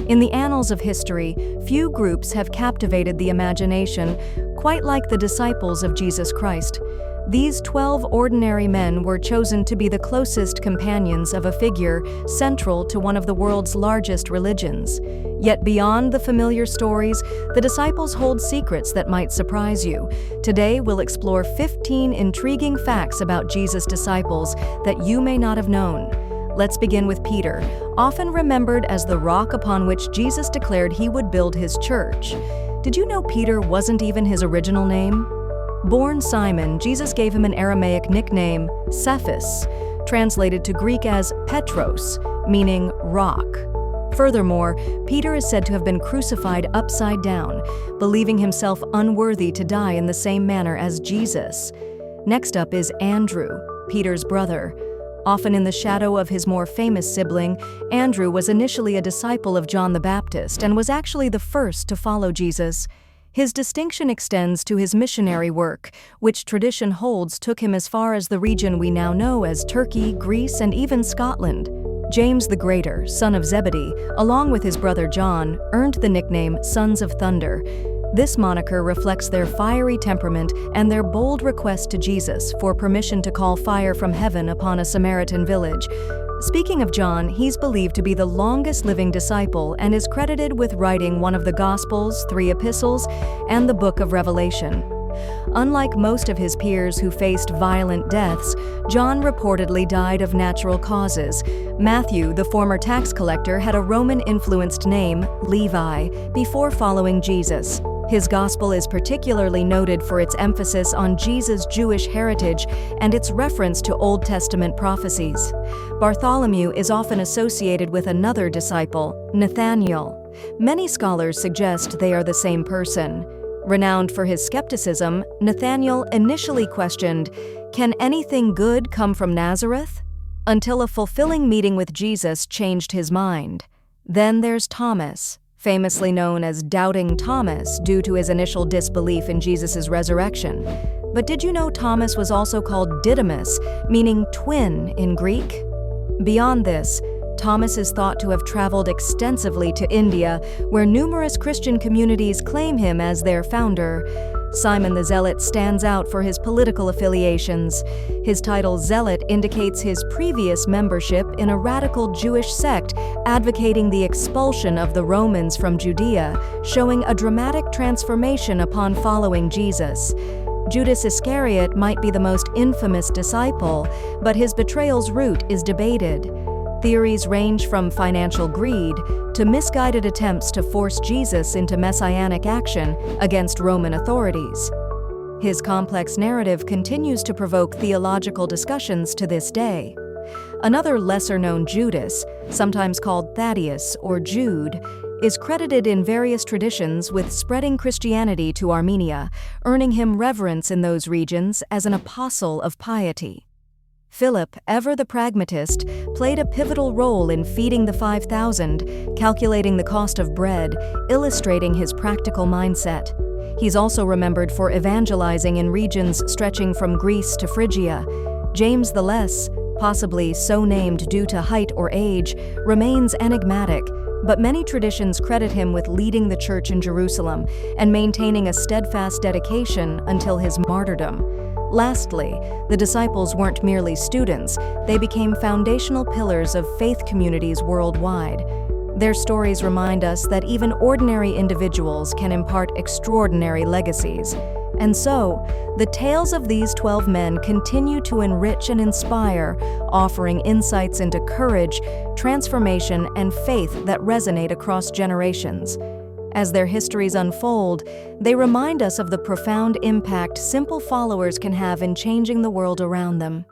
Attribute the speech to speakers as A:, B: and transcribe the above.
A: In the annals of history, few groups have captivated the imagination quite like the disciples of Jesus Christ. These 12 ordinary men were chosen to be the closest companions of a figure central to one of the world's largest religions. Yet beyond the familiar stories, the disciples hold secrets that might surprise you. Today, we'll explore 15 intriguing facts about Jesus' disciples that you may not have known. Let's begin with Peter, often remembered as the rock upon which Jesus declared he would build his church. Did you know Peter wasn't even his original name? Born Simon, Jesus gave him an Aramaic nickname, Cephas, translated to Greek as Petros, meaning rock. Furthermore, Peter is said to have been crucified upside down, believing himself unworthy to die in the same manner as Jesus. Next up is Andrew, Peter's brother. Often in the shadow of his more famous sibling, Andrew was initially a disciple of John the Baptist and was actually the first to follow Jesus. His distinction extends to his missionary work, which tradition holds took him as far as the region we now know as Turkey, Greece, and even Scotland. James the Greater, son of Zebedee, along with his brother John, earned the nickname Sons of Thunder. This moniker reflects their fiery temperament and their bold request to Jesus for permission to call fire from heaven upon a Samaritan village. Speaking of John, he's believed to be the longest living disciple and is credited with writing one of the Gospels, 3 epistles, and the Book of Revelation. Unlike most of his peers who faced violent deaths, John reportedly died of natural causes. Matthew, the former tax collector, had a Roman-influenced name, Levi, before following Jesus. His gospel is particularly noted for its emphasis on Jesus' Jewish heritage and its reference to Old Testament prophecies. Bartholomew is often associated with another disciple, Nathanael. Many scholars suggest they are the same person. Renowned for his skepticism, Nathanael initially questioned, "Can anything good come from Nazareth?" until a fulfilling meeting with Jesus changed his mind. Then there's Thomas, famously known as Doubting Thomas due to his initial disbelief in Jesus' resurrection. But did you know Thomas was also called Didymus, meaning twin in Greek? Beyond this, Thomas is thought to have traveled extensively to India, where numerous Christian communities claim him as their founder. Simon the Zealot stands out for his political affiliations. His title Zealot indicates his previous membership in a radical Jewish sect advocating the expulsion of the Romans from Judea, showing a dramatic transformation upon following Jesus. Judas Iscariot might be the most infamous disciple, but his betrayal's root is debated. Theories range from financial greed to misguided attempts to force Jesus into messianic action against Roman authorities. His complex narrative continues to provoke theological discussions to this day. Another lesser-known Judas, sometimes called Thaddeus or Jude, is credited in various traditions with spreading Christianity to Armenia, earning him reverence in those regions as an apostle of piety. Philip, ever the pragmatist, played a pivotal role in feeding the 5,000, calculating the cost of bread, illustrating his practical mindset. He's also remembered for evangelizing in regions stretching from Greece to Phrygia. James the Less, possibly so named due to height or age, remains enigmatic, but many traditions credit him with leading the church in Jerusalem and maintaining a steadfast dedication until his martyrdom. Lastly, the disciples weren't merely students, they became foundational pillars of faith communities worldwide. Their stories remind us that even ordinary individuals can impart extraordinary legacies. And so, the tales of these 12 men continue to enrich and inspire, offering insights into courage, transformation, and faith that resonate across generations. As their histories unfold, they remind us of the profound impact simple followers can have in changing the world around them.